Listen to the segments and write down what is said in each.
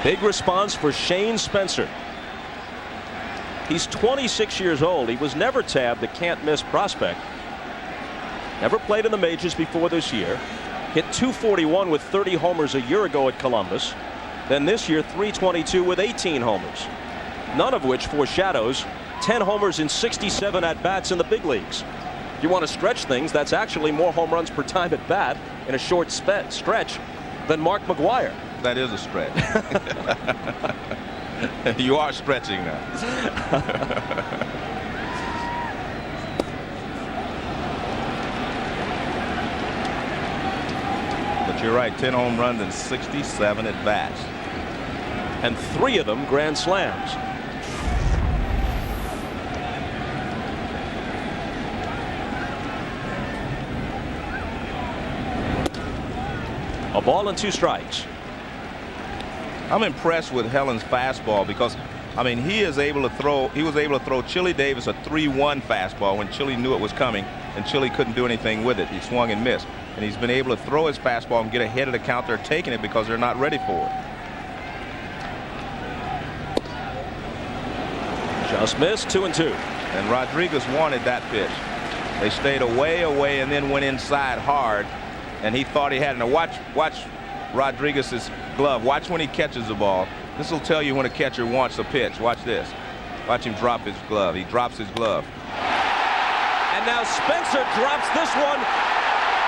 Big response for Shane Spencer. He's 26 years old. He was never tabbed a can't-miss prospect. Never played in the majors before this year. Hit .241 with 30 homers a year ago at Columbus. Then this year, .322 with 18 homers. None of which foreshadows 10 homers in 67 at-bats in the big leagues. If you want to stretch things, that's actually more home runs per time at bat in a short stretch than Mark McGwire. That is a stretch. You are stretching now. But you're right, 10 home runs and 67 at bats. And 3 of them grand slams. A ball and 2 strikes. I'm impressed with Hellen's fastball because, I mean, he was able to throw Chili Davis a 3-1 fastball when Chili knew it was coming, and Chili couldn't do anything with it. He swung and missed. And he's been able to throw his fastball and get ahead of the count. They're taking it because they're not ready for it. Just missed, 2-2. And Rodriguez wanted that pitch. They stayed away, and then went inside hard. And he thought he had it. Now watch Rodriguez's glove. Watch when he catches the ball. This will tell you when a catcher wants a pitch. Watch this. Watch him drop his glove. He drops his glove. And now Spencer drops this one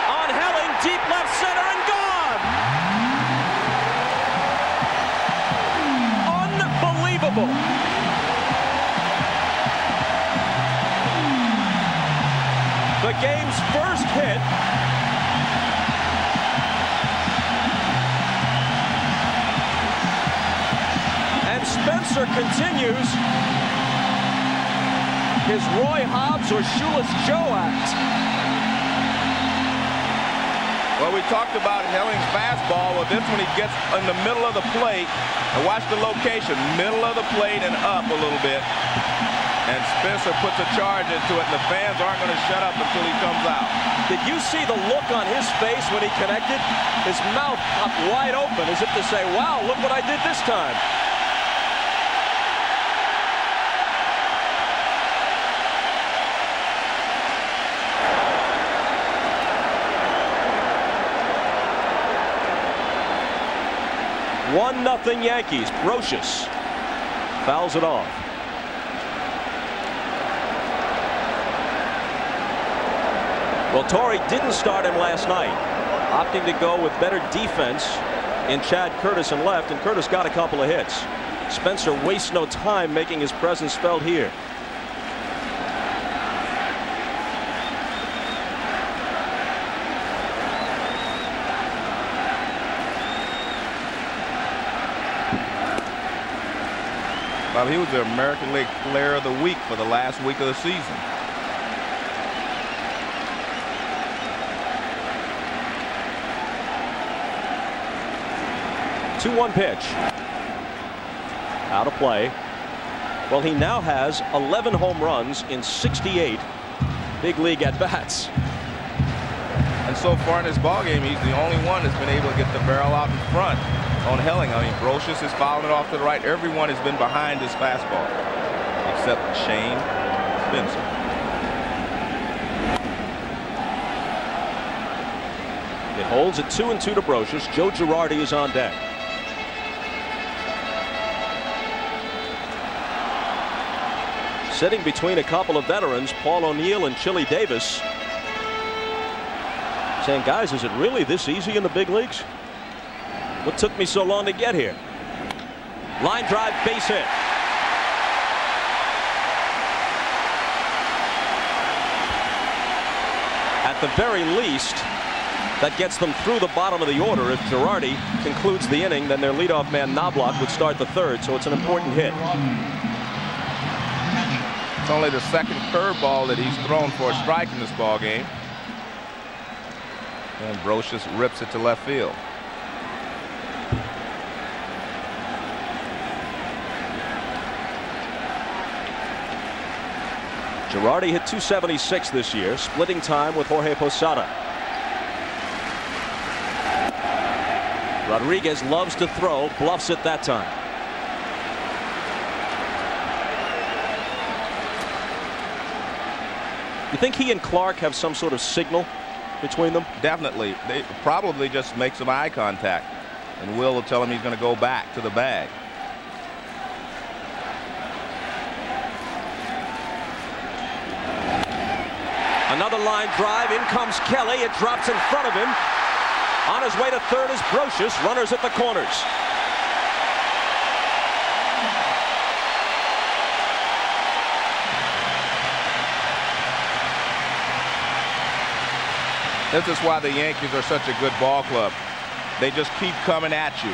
on Helling, deep left center, and gone. Unbelievable. The game's first hit. Spencer continues his Roy Hobbs or Shoeless Joe act. Well, we talked about Helling's fastball. Well, this one he gets in the middle of the plate. And watch the location, middle of the plate and up a little bit. And Spencer puts a charge into it, and the fans aren't going to shut up until he comes out. Did you see the look on his face when he connected? His mouth popped wide open as if to say, wow, look what I did this time. One nothing Yankees. Brocious fouls it off. Well, Torrey didn't start him last night, opting to go with better defense in Chad Curtis in left, and Curtis got a couple of hits. Spencer wastes no time making his presence felt here. Well, he was the American League Player of the Week for the last week of the season. Two-one pitch. Out of play. Well, he now has 11 home runs in 68 big league at-bats. And so far in this ballgame, he's the only one that's been able to get the barrel out in front on Helling. I mean, Brocious is fouling it off to the right. Everyone has been behind this fastball, except Shane Spencer. It holds at 2-2 to Brocious. Joe Girardi is on deck. Sitting between a couple of veterans, Paul O'Neill and Chili Davis, saying, guys, is it really this easy in the big leagues? What took me so long to get here? Line drive, base hit. At the very least, that gets them through the bottom of the order. If Girardi concludes the inning, then their leadoff man Knobloch would start the third, so it's an important hit. It's only the second curveball that he's thrown for a strike in this ball game. And Brocious rips it to left field. Girardi hit .276 this year, splitting time with Jorge Posada. Rodriguez loves to throw, bluffs it that time. You think he and Clark have some sort of signal between them? Definitely. They probably just make some eye contact, and Will tell him he's going to go back to the bag. Another line drive. In comes Kelly. It drops in front of him. On his way to third is Brocious. Runners at the corners. This is why the Yankees are such a good ball club. They just keep coming at you.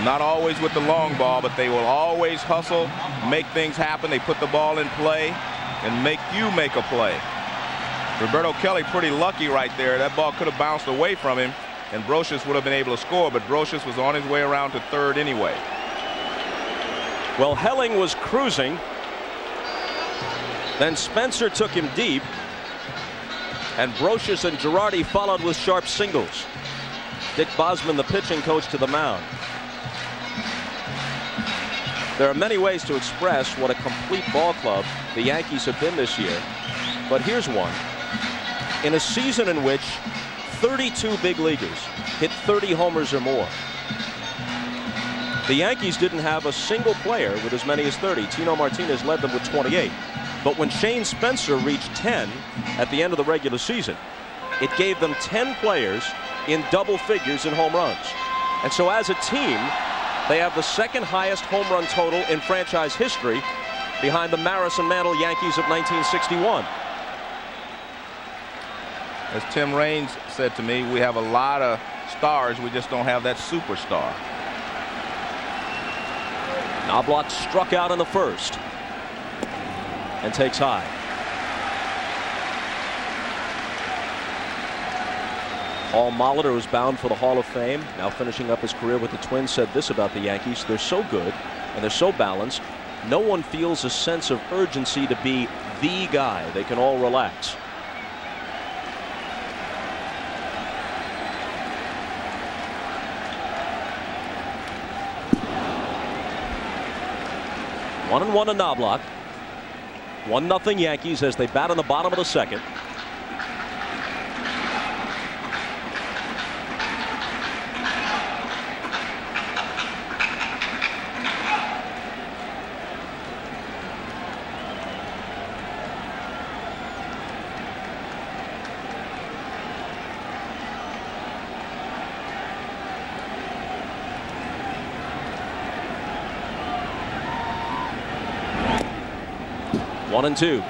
Not always with the long ball, but they will always hustle, make things happen. They put the ball in play and make you make a play. Roberto Kelly pretty lucky right there. That ball could have bounced away from him, and Brocious would have been able to score, but Brocious was on his way around to third anyway. Well, Helling was cruising. Then Spencer took him deep. And Brocious and Girardi followed with sharp singles. Dick Bosman, the pitching coach, to the mound. There are many ways to express what a complete ball club the Yankees have been this year. But here's one. In a season in which 32 big leaguers hit 30 homers or more, the Yankees didn't have a single player with as many as 30. Tino Martinez led them with 28. But when Shane Spencer reached 10 at the end of the regular season, it gave them 10 players in double figures in home runs. And so as a team, they have the second highest home run total in franchise history, behind the Maris and Mantle Yankees of 1961. As Tim Raines said to me, we have a lot of stars, we just don't have that superstar. Knobloch struck out in the first and takes high. Paul Molitor, who's bound for the Hall of Fame, now finishing up his career with the Twins, said this about the Yankees: they're so good and they're so balanced, no one feels a sense of urgency to be the guy. They can all relax. One and one to Knobloch. 1-0 Yankees as they bat in the bottom of the second. One and two.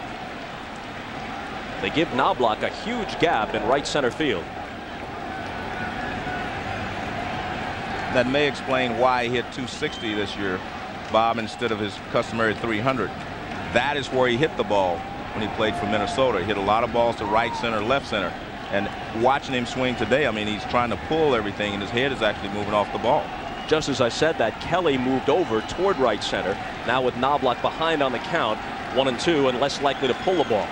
They give Knobloch a huge gap in right center field. That may explain why he hit 260 this year, Bob, instead of his customary 300. That is where he hit the ball when he played for Minnesota. He hit a lot of balls to right center, left center. And watching him swing today, I mean, he's trying to pull everything, and his head is actually moving off the ball. Just as I said that, Kelly moved over toward right center. Now with Knobloch behind on the count, 1 and 2, and less likely to pull the ball.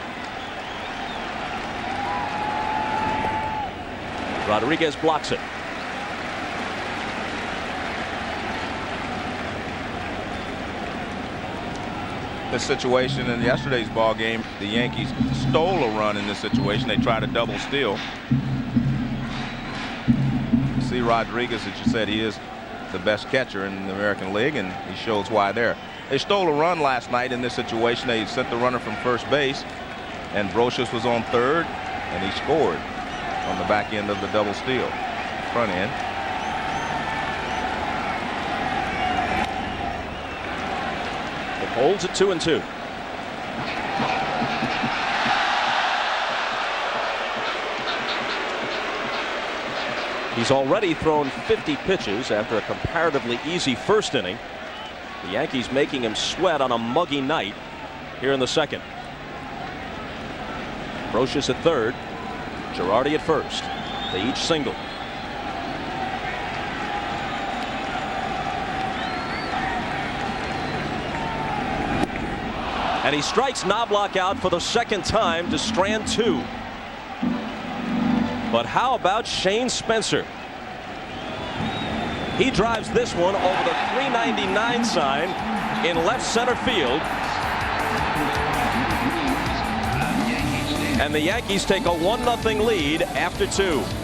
Rodriguez blocks it. This situation in yesterday's ball game, the Yankees stole a run in this situation. They tried a double steal. See Rodriguez, as you said, he is the best catcher in the American League, and he shows why there. They stole a run last night in this situation. They sent the runner from first base, and Brocious was on third, and he scored on the back end of the double steal. Front end. It holds at 2 and 2. He's already thrown 50 pitches after a comparatively easy first inning. The Yankees making him sweat on a muggy night here in the second. Brocious at third, Girardi at first. They each single. And he strikes Knobloch out for the second time to strand 2. But how about Shane Spencer? He drives this one over the 399 sign in left center field. And the Yankees take a 1-0 lead after 2.